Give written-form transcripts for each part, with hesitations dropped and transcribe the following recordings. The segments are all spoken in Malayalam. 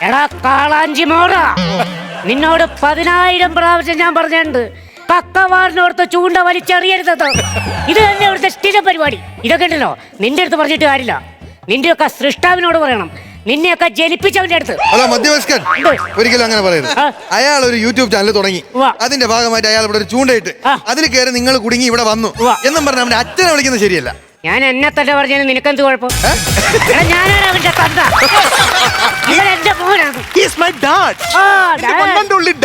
എടാ കാളാഞ്ചി മോറ, നിന്നോട് 10,000 പ്രാവശ്യം ഞാൻ പറഞ്ഞിട്ടുണ്ട് കക്കവാറിനോർത്ത് ചൂണ്ട വലിച്ചെറിയരുത്. ഇത് തന്നെ ഇവിടുത്തെ സ്ഥിര പരിപാടി. ഇതൊക്കെ ഉണ്ടല്ലോ നിന്റെ അടുത്ത് പറഞ്ഞിട്ട് കാര്യമില്ല. നിന്റെയൊക്കെ സൃഷ്ടാവിനോട് പറയണം, നിന്നെയൊക്കെ ജനിപ്പിച്ചവന്റെ അടുത്ത്. അതാ മധ്യവയസ്കൻ ഒരിക്കലും അങ്ങനെ പറയരുത്. അയാൾ ഒരു യൂട്യൂബ് ചാനൽ തുടങ്ങി, അതിന്റെ ഭാഗമായിട്ട് അയാൾ ഇവിടെ ഒരു ചൂണ്ടയിട്ട് അതിൽ കയറി നിങ്ങൾ കുടുങ്ങി ഇവിടെ വന്നു എന്നും പറഞ്ഞ അവന്റെ അച്ഛനെ വിളിക്കുന്നത് ശരിയല്ല. ഞാൻ എന്നെ തന്നെ പറഞ്ഞാൽ നിനക്കെന്ത് കുഴപ്പം? ഞാനാണ് അവന്റെ തന്ത. ഇവൻ എന്റെ മോനാണ്.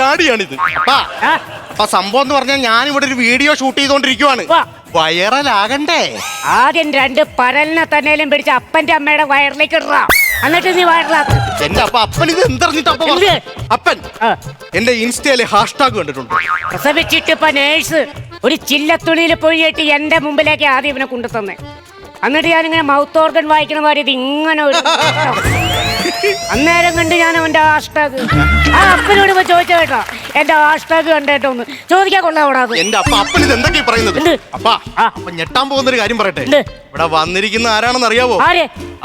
ഡാഡിയാണിത്. അപ്പൊ സംഭവം എന്ന് പറഞ്ഞാൽ ഞാൻ ഇവിടെ ഒരു വീഡിയോ ഷൂട്ട് ചെയ്തോണ്ടിരിക്കുവാണ്. വൈറലാകണ്ടേ? ആദ്യം 2 പരലിനെ തന്നെയും പിടിച്ച് അപ്പന്റെ അമ്മയുടെ വയറിലേക്ക് ഇടാ, എന്നിട്ട് നീ വയറിലാക്കും. എന്റെ അപ്പൻ ഇത് എന്തറിഞ്ഞിട്ട് അപ്പൻ എന്റെ ഇൻസ്റ്റയിലെ ഹാഷ്ടാഗ് കണ്ടിട്ടുണ്ട്. പ്രസവിച്ചിട്ട് ഇപ്പൊ നേഴ്സ് ഒരു ചില്ലത്തുണിയിൽ പൊഴിയിട്ട് എന്റെ മുമ്പിലേക്ക് ആദ്യം ഇവനെ കൊണ്ടു തന്നെ. എന്നിട്ട് ഞാനിങ്ങനെ മൗത്ത് ഓർഗൻ വായിക്കണ മാതിരി ഇത് ഇങ്ങനെ ഒരു അന്നേരം കണ്ട് ഞാൻ അവന്റെ ഹാഷ്ടാഗ് ആ അപ്പനോട് ഇപ്പൊ ചോദിച്ച കേട്ടോ, എന്റെ ഹാഷ്ടാഗ് കണ്ടേട്ടോ ഒന്ന് ചോദിക്കാൻ കൊള്ളാവൂടാ. എന്റെ അപ്പൻ ഇത് എന്തൊക്കെയാ പറയുന്നത്? അപ്പൊ ഞെട്ടാൻ പോകുന്ന ഒരു കാര്യം പറയട്ടെ. ഇവിടെ വന്നിരിക്കുന്ന ആരാണെന്ന് അറിയാവോ?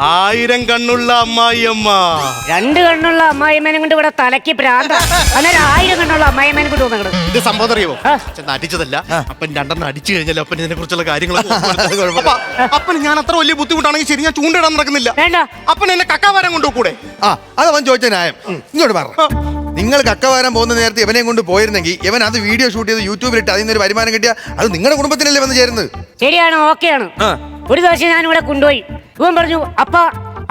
1000 കണ്ണുള്ള അമ്മായിയമ്മ. 2 കണ്ണുള്ള അമ്മായിമ്മേനെ കൊണ്ട് ഇവിടെ തലക്ക് ഭ്രാന്ത. അന്നേരം 1000 കണ്ണുള്ള അമ്മായിമ്മേനെ കൊണ്ട് വന്നത് ഇത് സംഭവം അറിയാവോ? അടിച്ചതല്ല, അപ്പൻ 2 അടിച്ചു കഴിഞ്ഞാൽ അപ്പൻ ഇതിനെ കുറിച്ചുള്ള കാര്യങ്ങൾ അപ്പൻ ഞാൻ അത്ര വലിയ ബുദ്ധിമുട്ടാണെങ്കിൽ ശരി, ഞാൻ ചൂണ്ടിടാൻ നടക്കുന്നില്ല. വേണ്ട, അപ്പൻ എന്നെ കക്കാവാരം കൊണ്ടുപോകൂടെ? അതവൻ ചോദിച്ച ന്യായം. ഇങ്ങോട്ട് പറ, നിങ്ങൾ കക്കവാരം പോകുന്ന നേരത്തെ ഇവനെയും കൊണ്ട് പോയിരുന്നെങ്കിൽ ഇവൻ അത് വീഡിയോ ഷൂട്ട് ചെയ്ത് യൂട്യൂബിലിട്ട് അതിൽ നിന്നൊരു വരുമാനം കിട്ടിയാൽ അത് നിങ്ങളുടെ കുടുംബത്തിനല്ലേ വന്ന് ചേരുന്നത്? ശരിയാണ്, ഓക്കെയാണ്. ഒരു ദിവസം ഞാൻ ഇവിടെ കൊണ്ടുപോയി. ഇവൻ പറഞ്ഞു,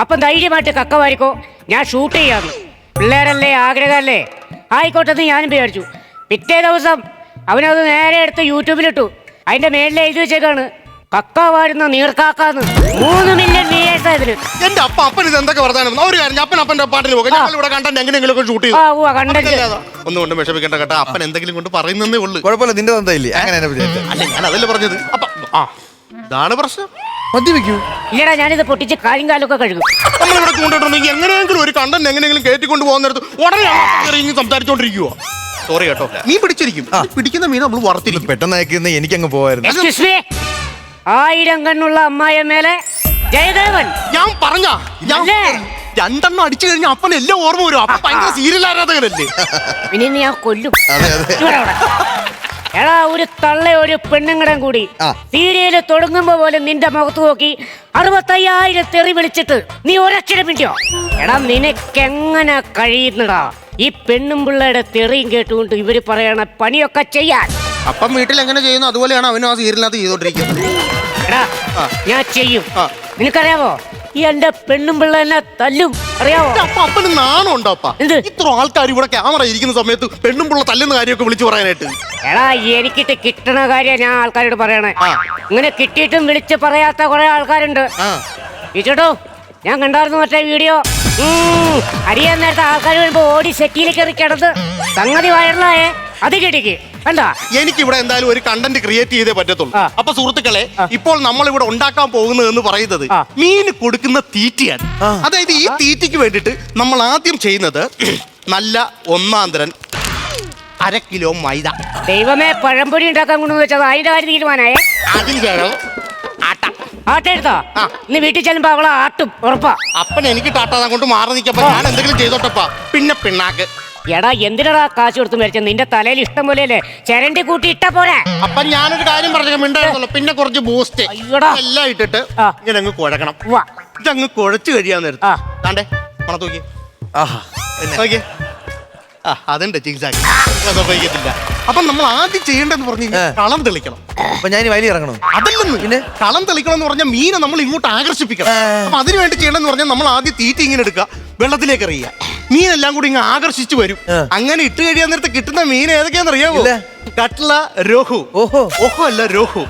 അപ്പം ധൈര്യമായിട്ട് കക്കവാരിക്കോ, ഞാൻ ഷൂട്ട് ചെയ്യാന്ന്. പിള്ളേരല്ലേ, ആഗ്രഹമല്ലേ, ആയിക്കോട്ടെന്ന് ഞാനും വിചാരിച്ചു. പിറ്റേ ദിവസം അവനത് നേരെ എടുത്ത് യൂട്യൂബിലിട്ടു. അതിന്റെ മേളിൽ എഴുതി വെച്ചേക്കാണ് കക്ക വാരുന്ന നീർക്കാക്കാന്ന്. 3 മില്യൺ വ്യൂവേഴ്സ് ഇതില്. എന്റെ അപ്പൻ ഇത് എന്തൊക്കെ പറഞ്ഞാലും ഒരു കാര്യം, അപ്പന്റെ പാട്ടിന് പോകാം. ഞങ്ങൾ ഇവിടെ കണ്ടന്റ് എങ്ങനെയെങ്കിലും ഷൂട്ട് ചെയ്തു. ഒന്നും കൊണ്ട് വിഷമിക്കേണ്ട കേട്ടോ, അപ്പൻ എന്തെങ്കിലും കൊണ്ട് പറയുന്നേ ഉള്ളൂ. കുഴപ്പമില്ല, നിന്റെ തന്തയില്ലേ അങ്ങനെ. അല്ല, ഞാൻ അതല്ലേ പറഞ്ഞത്. ഇതാണ് പ്രശ്നം. മദ്യപിക്കൂ? ഇല്ലടാ, ഞാനിത് പൊട്ടിച്ച് കാലും കാലൊക്കെ കഴുകും. നമ്മളിവിടെ കൊണ്ടിട്ടുണ്ടെങ്കിൽ എങ്ങനെയെങ്കിലും ഒരു കണ്ടന്റ് എങ്ങനെയെങ്കിലും കയറ്റിക്കൊണ്ട് പോകുന്നിടത്ത് ഉടനെ സംസാരിച്ചോണ്ടിരിക്കുവോ? സോറി കേട്ടോ, മീൻ പിടിച്ചിരിക്കും. പിടിക്കുന്ന മീൻ നമ്മൾ വറുത്തിരിക്കും. പെട്ടെന്ന് അയക്കുന്ന എനിക്കങ്ങ് പോവായിരുന്നു. 1000 കണ്ണുള്ള അമ്മായിമ്മേലെ ജയദേവൻ. ഞാൻ പറഞ്ഞ 2 അടിച്ചു കഴിഞ്ഞാൽ അപ്പൻ എല്ലാം ഓർമ്മ വരും. അപ്പൊ ഭയങ്കര സീരിയൽ ആരാധകരല്ലേ? പിന്നെ ഞാൻ കൊല്ലും. എടാ, ഒരു തള്ള ഒരു പെണ്ണുങ്ങടം കൂടി സീരിയല് തുടങ്ങുമ്പോ പോലെ നിന്റെ മുഖത്ത് നോക്കി 65,000 തെറി വിളിച്ചിട്ട് നീ ഒരക്ഷരം മിണ്ടിയോ? എടാ, നിനക്കെങ്ങനെ കഴിയുന്നടാ ഈ പെണ്ണും പിള്ളയുടെ തെറിയും കേട്ടുകൊണ്ട് ഇവര് പറയണ പണിയൊക്കെ ചെയ്യാൻ? അപ്പം വീട്ടിൽ എങ്ങനെ ചെയ്യുന്നു അതുപോലെയാണ് അവനും ആ സീരിയലിനകത്ത് ചെയ്തോണ്ടിരിക്കുന്നത്. എടാ, ഞാൻ ചെയ്യും. നിനക്കറിയാവോ, ഈ എന്റെ പെണ്ണും പിള്ള എന്നെ തല്ലും, അറിയാവോ? അപ്പന് നാണുണ്ടോ? ഇത്ര ആൾക്കാർ ഇവിടെ ക്യാമറ ഇരിക്കുന്ന സമയത്ത് പെണ്ണും പിള്ള തല്ലുന്ന കാര്യമൊക്കെ വിളിച്ചു പറയാനായിട്ട്. എടാ, എനിക്കിട്ട് കിട്ടണ കാര്യം ഞാൻ ആൾക്കാരോട് പറയണേ. ഇങ്ങനെ കിട്ടിയിട്ടും വിളിച്ച് പറയാത്ത കുറെ ആൾക്കാരുണ്ട്. ചേട്ടോ, ഞാൻ കണ്ടായിരുന്നു മറ്റേ വീഡിയോ. അറിയാൻ നേരത്തെ ആൾക്കാർ വരുമ്പോ ഓടി സെറ്റിയിലേക്ക് കയറി കിടന്ന് സംഗതി വയറിലായേ. അത് കേട്ടിക്ക് കണ്ടാ? എനിക്കിവിടെ എന്തായാലും ഒരു കണ്ടന്റ് ക്രിയേറ്റ് ചെയ്തേ പറ്റത്തുള്ളൂ. അപ്പൊ സുഹൃത്തുക്കളെ, ഇപ്പോൾ നമ്മൾ ഇവിടെ ഉണ്ടാക്കാൻ പോകുന്നത് എന്ന് പറയുന്നത് മീന് കൊടുക്കുന്ന തീറ്റയാണ്. അതായത് ഈ തീറ്റയ്ക്ക് വേണ്ടിയിട്ട് നമ്മൾ ആദ്യം ചെയ്യുന്നത് നല്ല 1/3 1/2 കിലോ മൈദ. ദൈവമേ, പഴംപൊരി ഉണ്ടാക്കാൻ കൊണ്ടുവന്ന് വെച്ചത് അതിന്റെ കാര്യം തീരുമാനമായേ. അതിന് ആട്ട എടുത്താ ഇന്ന് വീട്ടിൽ ചെല്ലുമ്പോ അവളെ ആട്ടും ഉറപ്പാ. അപ്പൻ എനിക്ക് ടാട്ടാ കൊണ്ട് മാറി നിൽക്കപ്പോ ഞാൻ എന്തെങ്കിലും ചെയ്തോട്ടപ്പാ. പിന്നെ പിണ്ണാക്ക്. എടാ, എന്തിനാ കാശ് കൊടുത്ത് മരിച്ചത്? നിന്റെ തലയിൽ ഇഷ്ടം പോലെയല്ലേ ചരണ്ടി കൂട്ടി ഇട്ട പോരാ. അപ്പൊ ഞാനൊരു കാര്യം പറഞ്ഞു മിണ്ടായിരുന്നല്ലോ. പിന്നെ കുറച്ച് ബൂസ്റ്റ് എല്ലാം ഇട്ടിട്ട് ഇങ്ങനെ അങ്ങ് കുഴക്കണം. ഇതങ്ങ് കുഴച്ച് കഴിയാൻ നേരത്തെ താണ്ടേ മണത്ത് നോക്കി. നോക്കിയേ, അതുണ്ട് ചികിത്സ. അപ്പൊ നമ്മൾ ആദ്യം ചെയ്യേണ്ടതെന്ന് പറഞ്ഞു കളം തെളിക്കണം. അപ്പൊ ഞാൻ വയലിൽ ഇറങ്ങണം? അതല്ലെന്ന്, പിന്നെ കളം തെളിക്കണം എന്ന് പറഞ്ഞാൽ മീനെ നമ്മൾ ഇങ്ങോട്ട് ആകർഷിപ്പിക്കണം. അപ്പൊ അതിനു വേണ്ടി ചെയ്യണമെന്ന് പറഞ്ഞാൽ നമ്മൾ ആദ്യം തീറ്റ ഇങ്ങനെ എടുക്കുക, വെള്ളത്തിലേക്ക് എറിയുക. മീനെല്ലാം കൂടി ഇങ്ങ് ആകർഷിച്ചു വരും. അങ്ങനെ ഇട്ട് കഴിയാൻ നേരത്തെ കിട്ടുന്ന മീൻ ഏതൊക്കെയാന്ന് അറിയാമോ? കട്ട്ല, രോഹു. ഓഹോ അല്ല, രോഹു.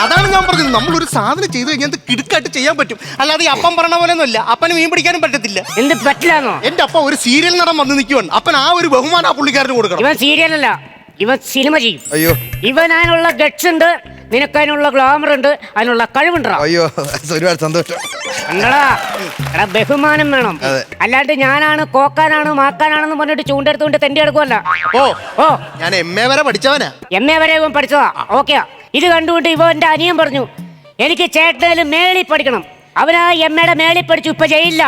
അതാണ് ഞാൻ പറഞ്ഞത്. നമ്മളൊരു സാധനം ചെയ്ത് കഴിഞ്ഞാൽ കിടുക്കായിട്ട് ചെയ്യാൻ പറ്റും. അല്ലാതെ ഈ അപ്പം പറഞ്ഞ പോലെ ഒന്നുമല്ല. അപ്പന് മീൻ പിടിക്കാനും പറ്റത്തില്ല. എന്ത് പറ്റില്ലാന്നോ? എന്റെ അപ്പ ഒരു സീരിയൽ നടൻ വന്ന് നിൽക്കുവാണ്. അപ്പൻ ആ ഒരു ബഹുമാനം ആ പുള്ളിക്കാരന് കൊടുക്കണം. ഇവൻ സീരിയലല്ല, ഇവൻ സിനിമ ചെയ്യും. അയ്യോ, ഇവൻ അതിനുള്ള ഗട്സ് ഉണ്ട്, നിനക്ക് അതിനുള്ള ഗ്ലാമർ ഉണ്ട്, അതിനുള്ള കഴിവുണ്ടോ? അയ്യോ, ഒരുപാട് സന്തോഷം. എടാ, ബഹുമാനം വേണം. അല്ലാണ്ട് ഞാനാണ് കോക്കാനാണ് മാക്കാനാണെന്ന് പറഞ്ഞിട്ട് ചൂണ്ടെടുത്തുകൊണ്ട് തെണ്ടി എടുക്കുമല്ല. ഞാൻ MA വരെ പഠിച്ചവനാ. MA വരെ ഇവൻ പഠിച്ചതാ. ഓക്കെയാ. ഇത് കണ്ടുകൊണ്ട് ഇവന്റെ അനിയൻ പറഞ്ഞു, എനിക്ക് ചേട്ടനും മേളി പഠിക്കണം, അവനാ എമ്മയുടെ മേളിൽ പഠിച്ചു ഇപ്പൊ ചെയ്യില്ല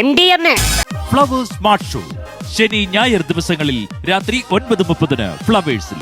MDMA. ഫ്ലവേഴ്സ് സ്മാർട്ട് ഷോ ശനി ഞായർ ദിവസങ്ങളിൽ രാത്രി 9:30 ഫ്ലവേഴ്സിൽ.